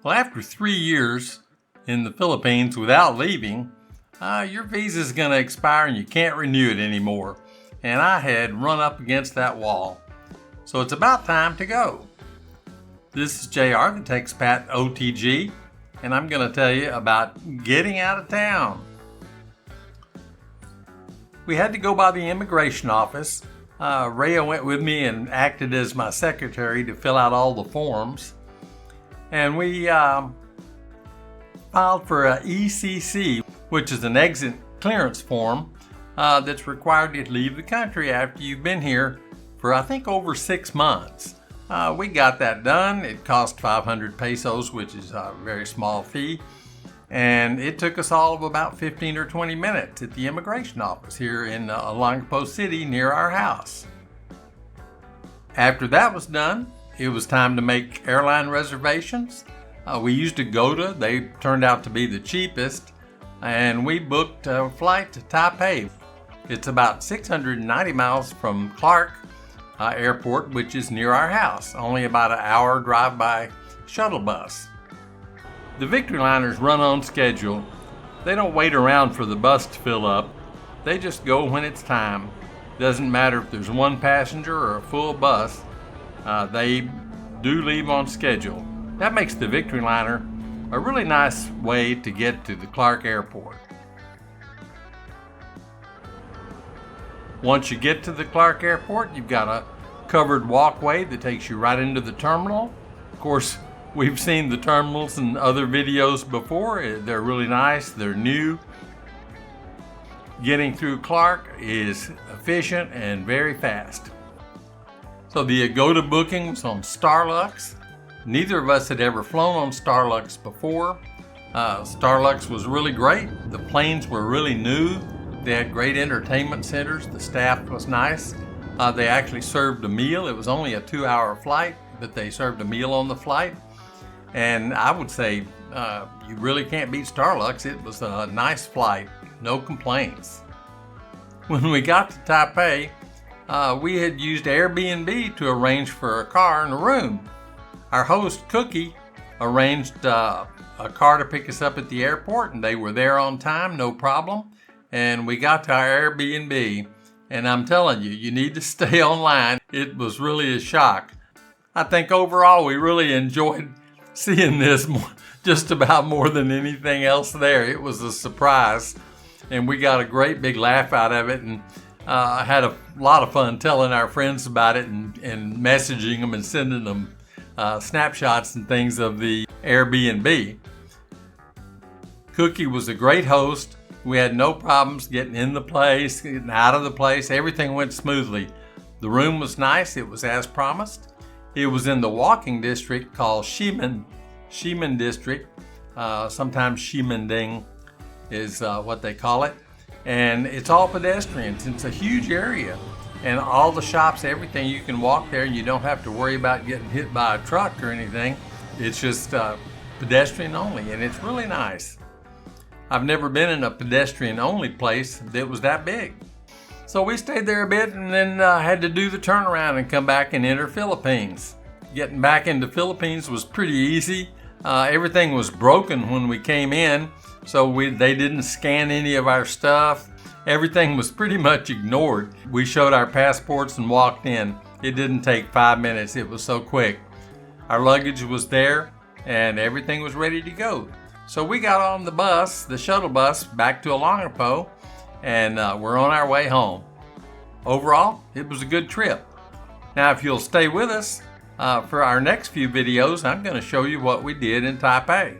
Well, after 3 years in the Philippines without leaving, your visa is going to expire and you can't renew it anymore. And I had run up against that wall. So it's about time to go. This is JR, the Expat OTG, and I'm going to tell you about getting out of town. We had to go by the immigration office. Rhea went with me and acted as my secretary to fill out all the forms. And we filed for a ECC, which is an exit clearance form that's required to leave the country after you've been here for I think over 6 months. We got that done. It cost 500 pesos, which is a very small fee. And it took us all of about 15 or 20 minutes at the immigration office here in Olongapo City near our house. After that was done, it was time to make airline reservations. We used Agoda. They turned out to be the cheapest. And we booked a flight to Taipei. It's about 690 miles from Clark Airport, which is near our house. Only about an hour drive by shuttle bus. The Victory Liners run on schedule. They don't wait around for the bus to fill up. They just go when it's time. Doesn't matter if there's one passenger or a full bus. They do leave on schedule. That makes the Victory Liner a really nice way to get to the Clark Airport. Once you get to the Clark Airport, you've got a covered walkway that takes you right into the terminal. Of course, we've seen the terminals in other videos before. They're really nice. They're new. Getting through Clark is efficient and very fast. So the Agoda booking was on Starlux. Neither of us had ever flown on Starlux before. Starlux was really great. The planes were really new. They had great entertainment centers. The staff was nice. They actually served a meal. It was only a 2-hour flight, but they served a meal on the flight. And I would say you really can't beat Starlux. It was a nice flight, no complaints. When we got to Taipei, we had used Airbnb to arrange for a car and a room. Our host, Cookie, arranged a car to pick us up at the airport, and they were there on time, no problem. And we got to our Airbnb, and I'm telling you, you need to stay online. It was really a shock. I think overall we really enjoyed seeing this just about more than anything else there. It was a surprise, and we got a great big laugh out of it, and had a lot of fun telling our friends about it and messaging them and sending them snapshots and things of the Airbnb. Cookie was a great host. We had no problems getting in the place, getting out of the place. Everything went smoothly. The room was nice. It was as promised. It was in the walking district called Ximen District. Sometimes Ximending is what they call it. And it's all pedestrians. It's a huge area. And all the shops, everything, you can walk there and you don't have to worry about getting hit by a truck or anything. It's just pedestrian only, and it's really nice. I've never been in a pedestrian only place that was that big. So we stayed there a bit and then had to do the turnaround and come back and enter Philippines. Getting back into Philippines was pretty easy. Everything was broken when we came in, so they didn't scan any of our stuff. Everything was pretty much ignored. We showed our passports and walked in. It didn't take 5 minutes. It was so quick. Our luggage was there and everything was ready to go. So we got on the bus, the shuttle bus, back to Olongapo, and we're on our way home. Overall, it was a good trip. Now, if you'll stay with us for our next few videos, I'm going to show you what we did in Taipei.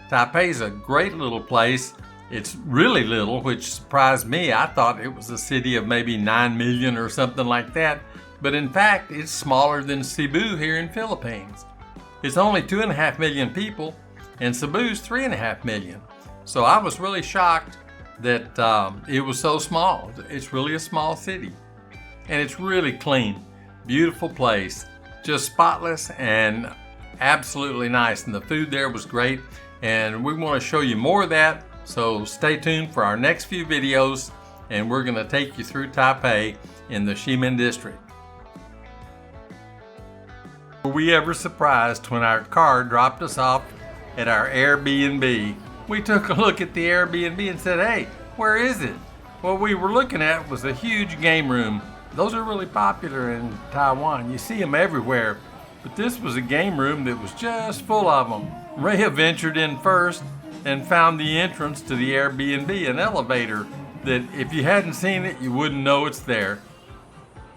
Taipei is a great little place. It's really little, which surprised me. I thought it was a city of maybe 9 million or something like that. But in fact, it's smaller than Cebu here in Philippines. It's only 2.5 million people, and Cebu's 3.5 million. So I was really shocked that it was so small. It's really a small city. And it's really clean. Beautiful place. Just spotless and absolutely nice. And the food there was great. And we want to show you more of that. So stay tuned for our next few videos. And we're going to take you through Taipei in the Ximen district. Were we ever surprised when our car dropped us off at our Airbnb. We took a look at the Airbnb and said, hey, where is it? What we were looking at was a huge game room. Those are really popular in Taiwan. You see them everywhere. But this was a game room that was just full of them. Rhea ventured in first and found the entrance to the Airbnb, an elevator that if you hadn't seen it, you wouldn't know it's there.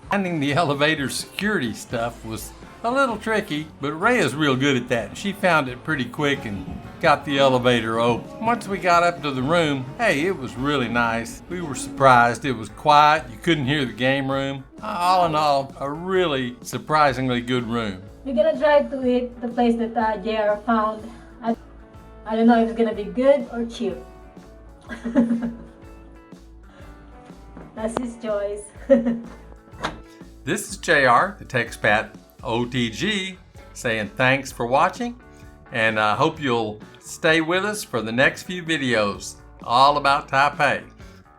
Finding the elevator security stuff was a little tricky, but Rhea's real good at that. She found it pretty quick and got the elevator open. Once we got up to the room, hey, it was really nice. We were surprised. It was quiet. You couldn't hear the game room. All in all, a really surprisingly good room. We're gonna try to eat the place that JR found. I don't know if it's gonna be good or cheap. That's his choice. This is JR, the TechSpat OTG, saying thanks for watching, and I hope you'll stay with us for the next few videos all about Taipei.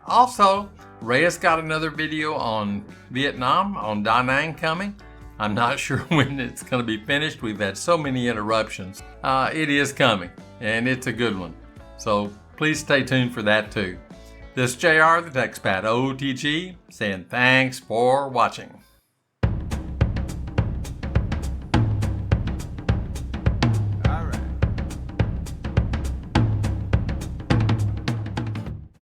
Also, Rhea's got another video on Vietnam, on Da Nang coming. I'm not sure when it's going to be finished. We've had so many interruptions. It is coming, and it's a good one. So please stay tuned for that too. This is JR, the TechSpat OTG, saying thanks for watching.